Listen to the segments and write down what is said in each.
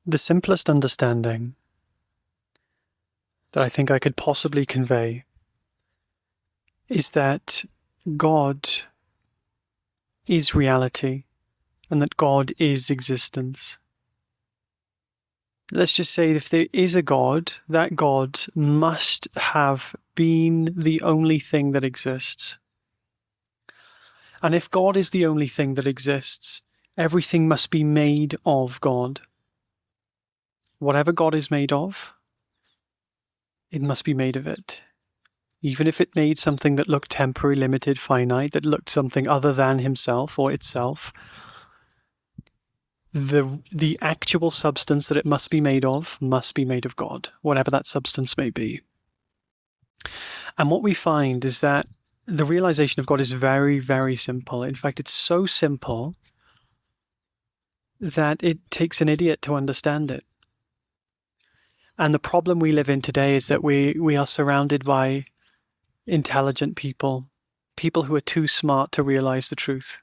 The simplest understanding that I think I could possibly convey is that God is reality and that God is existence. Let's just say if there is a God, that God must have been the only thing that exists. And if God is the only thing that exists, everything must be made of God. Whatever God is made of, it must be made of it. Even if it made something that looked temporary, limited, finite, that looked something other than himself or itself, the actual substance that it must be made of God, whatever that substance may be. And what we find is that the realization of God is very, very simple. In fact, it's so simple that it takes an idiot to understand it. And the problem we live in today is that we are surrounded by intelligent people who are too smart to realize the truth.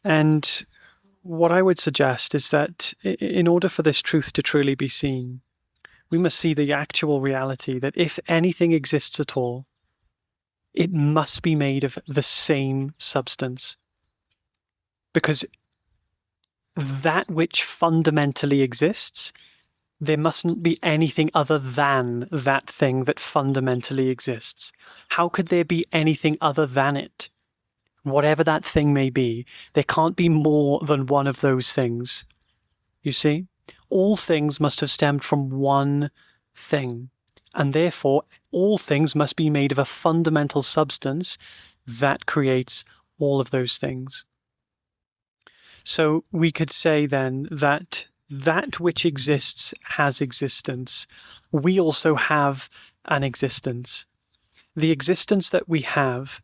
And what I would suggest is that in order for this truth to truly be seen, we must see the actual reality that if anything exists at all, it must be made of the same substance. Because that which fundamentally exists, there mustn't be anything other than that thing that fundamentally exists. How could there be anything other than it? Whatever that thing may be, there can't be more than one of those things. You see? All things must have stemmed from one thing, and therefore all things must be made of a fundamental substance that creates all of those things. So we could say then that which exists has existence. We also have an existence. The existence that we have,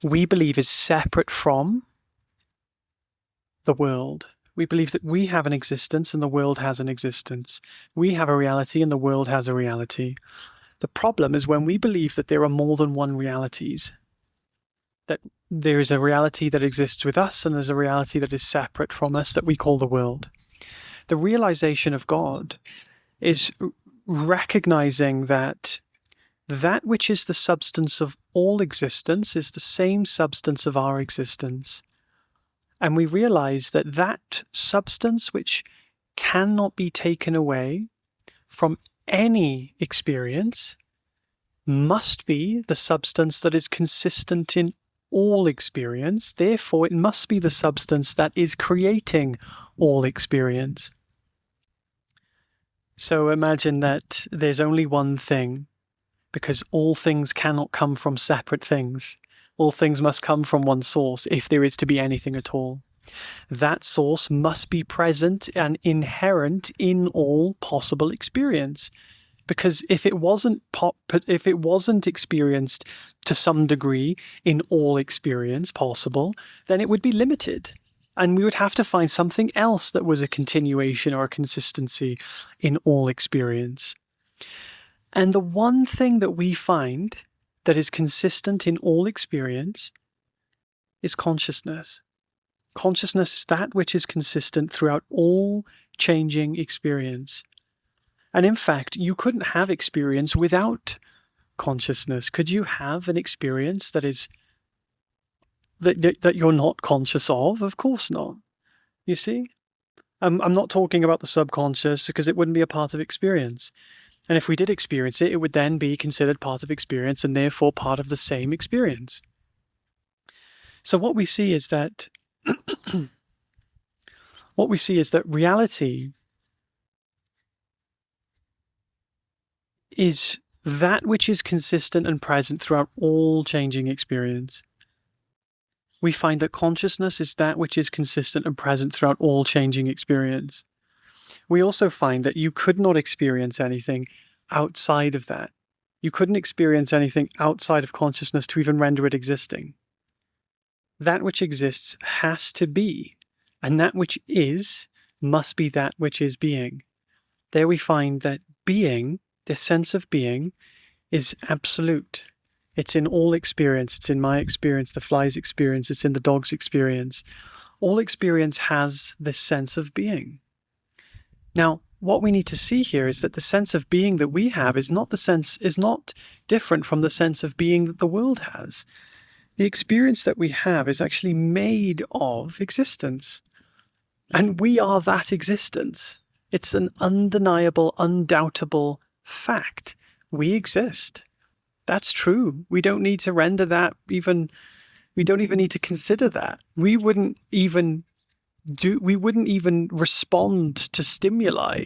we believe, is separate from the world. We believe that we have an existence and the world has an existence. We have a reality and the world has a reality. The problem is when we believe that there are more than one realities, that there is a reality that exists with us and there's a reality that is separate from us that we call the world. The realization of God is recognizing that which is the substance of all existence is the same substance of our existence. And we realize that that substance which cannot be taken away from any experience must be the substance that is consistent in all experience. Therefore, it must be the substance that is creating all experience. So imagine that there's only one thing, because all things cannot come from separate things. All things must come from one source if there is to be anything at all. That source must be present and inherent in all possible experience. Because if it wasn't experienced to some degree in all experience possible, then it would be limited. And we would have to find something else that was a continuation or a consistency in all experience. And the one thing that we find that is consistent in all experience is consciousness. Consciousness is that which is consistent throughout all changing experience. And in fact, you couldn't have experience without consciousness. Could you have an experience that is that you're not conscious of? Of course not. You see? I'm not talking about the subconscious because it wouldn't be a part of experience. And if we did experience it, it would then be considered part of experience and therefore part of the same experience. So what we see is that reality is that which is consistent and present throughout all changing experience. We find that consciousness is that which is consistent and present throughout all changing experience. We also find that you could not experience anything outside of that. You couldn't experience anything outside of consciousness to even render it existing. That which exists has to be, and that which is must be that which is being. There we find that being, the sense of being, is absolute. It's in all experience. It's in my experience, the fly's experience. It's in the dog's experience. All experience has this sense of being. Now, what we need to see here is that the sense of being that we have is not different from the sense of being that the world has. The experience that we have is actually made of existence. And we are that existence. It's an undeniable, undoubtable fact. We exist. That's true. We don't need to render that even, we don't even need to consider that. We wouldn't even respond to stimuli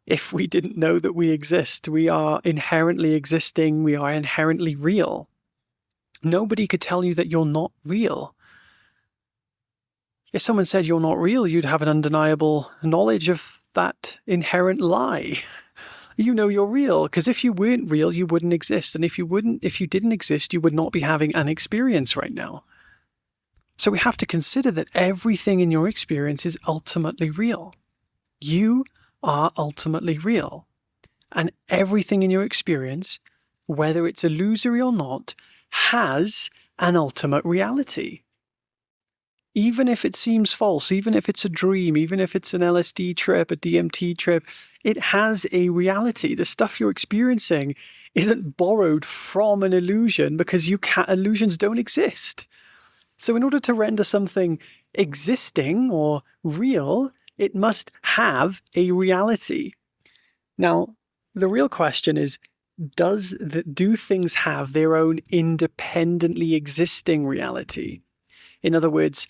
if we didn't know that we exist. We are inherently existing. We are inherently real. Nobody could tell you that you're not real. If someone said you're not real, you'd have an undeniable knowledge of that inherent lie. You know you're real, because if you weren't real, you wouldn't exist. And if you didn't exist, you would not be having an experience right now. So we have to consider that everything in your experience is ultimately real. You are ultimately real. And everything in your experience, whether it's illusory or not, has an ultimate reality. Even if it seems false, even if it's a dream, even if it's an LSD trip, a DMT trip, it has a reality. The stuff you're experiencing isn't borrowed from an illusion, because illusions don't exist. So in order to render something existing or real, it must have a reality. Now, the real question is, do things have their own independently existing reality? In other words,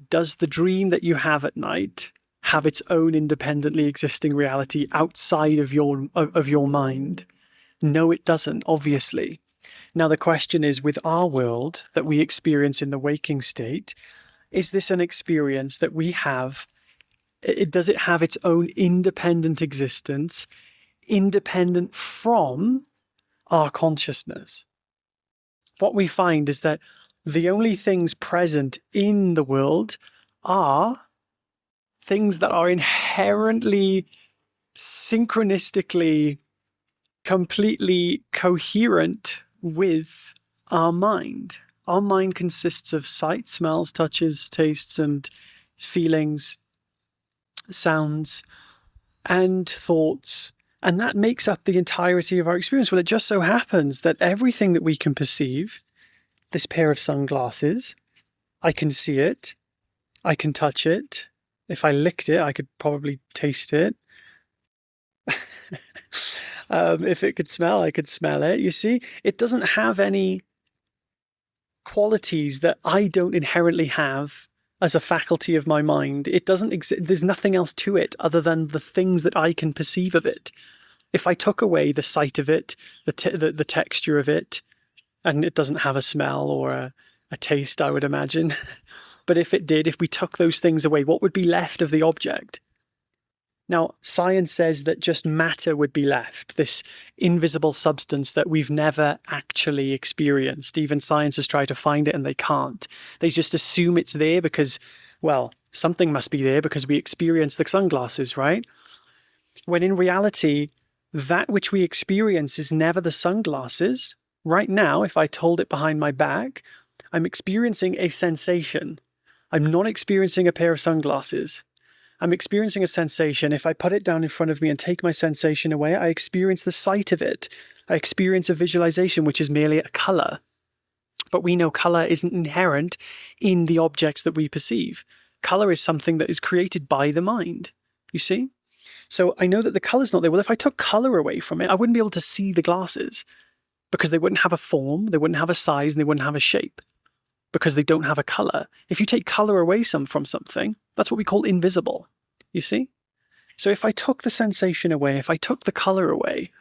does the dream that you have at night have its own independently existing reality outside of your mind? No, it doesn't, obviously. Now, the question is, with our world that we experience in the waking state, is this an experience that we have? Does it have its own independent existence, independent from our consciousness? What we find is that the only things present in the world are things that are inherently, synchronistically, completely coherent with our mind. Our mind consists of sight, smells, touches, tastes, and feelings, sounds, and thoughts. And that makes up the entirety of our experience. Well, it just so happens that everything that we can perceive, this pair of sunglasses, I can see it, I can touch it. If I licked it, I could probably taste it. If it could smell, I could smell it. You see, it doesn't have any qualities that I don't inherently have as a faculty of my mind. It doesn't exist. There's nothing else to it other than the things that I can perceive of it. If I took away the sight of it, the texture of it, and it doesn't have a smell or a taste, I would imagine. But if it did, if we took those things away, what would be left of the object? Now, science says that just matter would be left, this invisible substance that we've never actually experienced. Even science has tried to find it and they can't. They just assume it's there because, well, something must be there because we experience the sunglasses, right? When in reality, that which we experience is never the sunglasses. Right now, if I hold it behind my back, I'm experiencing a sensation. I'm not experiencing a pair of sunglasses. I'm experiencing a sensation. If I put it down in front of me and take my sensation away, I experience the sight of it. I experience a visualization, which is merely a color. But we know color isn't inherent in the objects that we perceive. Color is something that is created by the mind, you see? So I know that the color's not there. Well, if I took color away from it, I wouldn't be able to see the glasses because they wouldn't have a form, they wouldn't have a size, and they wouldn't have a shape because they don't have a color. If you take color away from something, that's what we call invisible, you see? So if I took the sensation away, if I took the color away,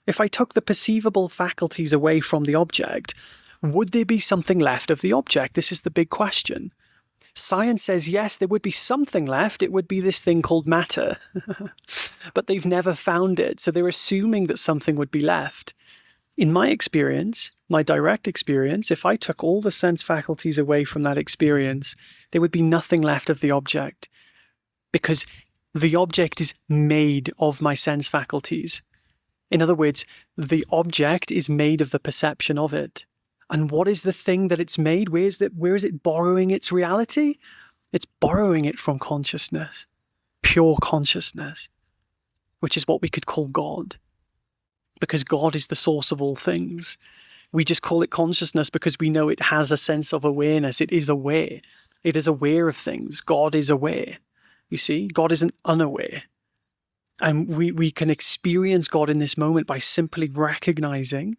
if I took the perceivable faculties away from the object, would there be something left of the object? This is the big question. Science says, yes, there would be something left. It would be this thing called matter. But they've never found it. So they're assuming that something would be left. In my experience, my direct experience, if I took all the sense faculties away from that experience, there would be nothing left of the object. Because the object is made of my sense faculties. In other words, the object is made of the perception of it. And what is the thing that it's made? Where is it borrowing its reality? It's borrowing it from consciousness, pure consciousness. which is what we could call God, because God is the source of all things. We just call it consciousness because we know it has a sense of awareness. It is aware. It is aware of things. God is aware. You see, God isn't unaware. And we can experience God in this moment by simply recognizing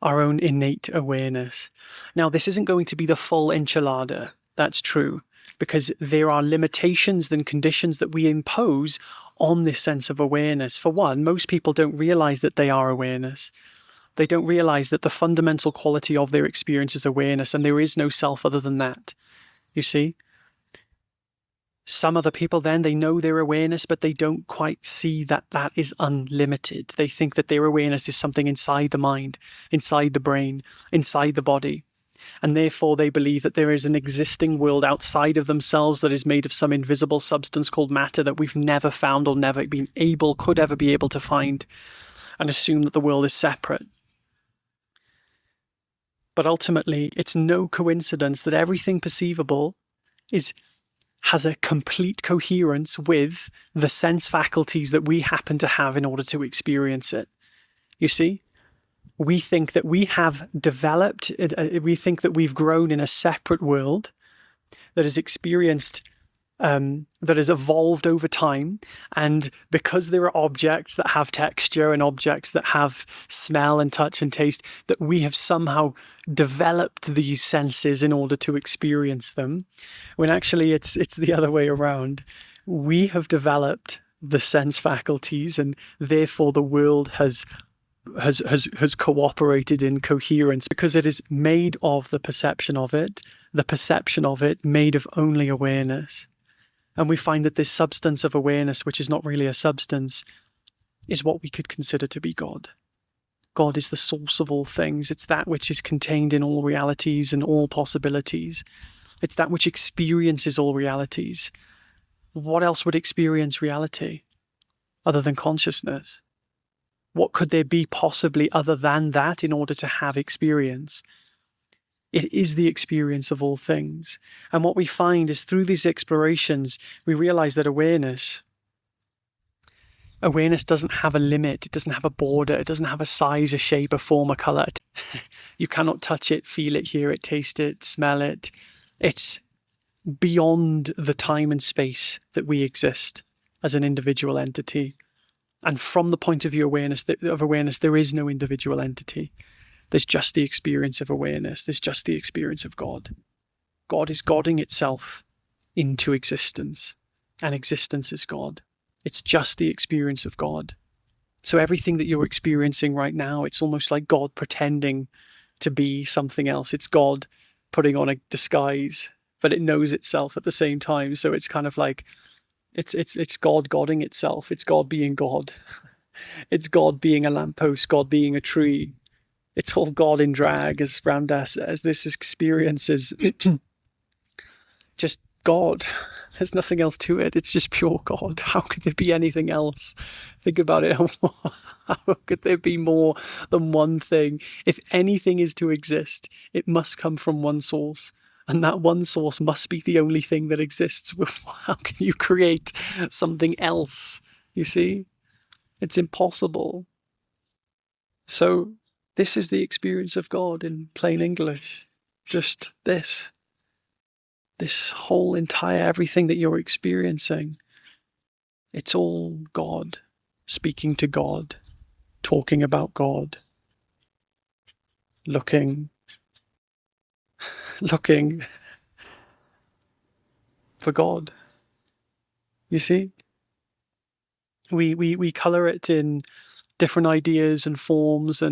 our own innate awareness. Now, this isn't going to be the full enchilada. That's true, because there are limitations and conditions that we impose on this sense of awareness. For one, most people don't realize that they are awareness. They don't realize that the fundamental quality of their experience is awareness, and there is no self other than that. You see? Some other people then, they know their awareness, but they don't quite see that that is unlimited. They think that their awareness is something inside the mind, inside the brain, inside the body. And therefore they believe that there is an existing world outside of themselves that is made of some invisible substance called matter that we've never found or never could ever be able to find, and assume that the world is separate. But ultimately, it's no coincidence that everything perceivable has a complete coherence with the sense faculties that we happen to have in order to experience it. You see? We think that we have developed, we think that we've grown in a separate world that has experienced, that has evolved over time. And because there are objects that have texture and objects that have smell and touch and taste, that we have somehow developed these senses in order to experience them, when actually it's the other way around. We have developed the sense faculties, and therefore the world has cooperated in coherence because it is made of the perception of it made of only awareness. And we find that this substance of awareness, which is not really a substance, is what we could consider to be God. God is the source of all things. It's that which is contained in all realities and all possibilities. It's that which experiences all realities. What else would experience reality other than consciousness? What could there be possibly other than that in order to have experience? It is the experience of all things. And what we find is through these explorations, we realize that awareness doesn't have a limit. It doesn't have a border. It doesn't have a size, a shape, a form, a color. You cannot touch it, feel it, hear it, taste it, smell it. It's beyond the time and space that we exist as an individual entity. And from the point of view of awareness, there is no individual entity. There's just the experience of awareness. There's just the experience of God. God is Godding itself into existence, and existence is God. It's just the experience of God. So everything that you're experiencing right now, it's almost like God pretending to be something else. It's God putting on a disguise, but it knows itself at the same time. So it's kind of like, it's God Godding itself. It's God being God. It's God being a lamppost, God being a tree. It's all God in drag, as Ramdas says. This experience is just God. There's nothing else to it. It's just pure God. How could there be anything else? Think about it. How could there be more than one thing? If anything is to exist, it must come from one source. And that one source must be the only thing that exists. How can you create something else? You see? It's impossible. So this is the experience of God in plain English. Just this. This whole entire everything that you're experiencing. It's all God. Speaking to God. Talking about God. Looking for God. You see? We color it in different ideas and forms,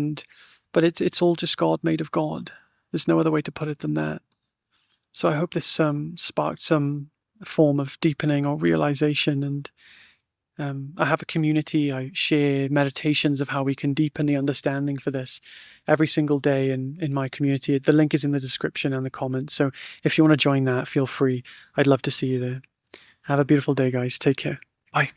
but it's all just God made of God. There's no other way to put it than that. So I hope this sparked some form of deepening or realization. And I have a community. I share meditations of how we can deepen the understanding for this every single day in my community. The link is in the description and the comments. So if you want to join that, feel free. I'd love to see you there. Have a beautiful day, guys. Take care. Bye.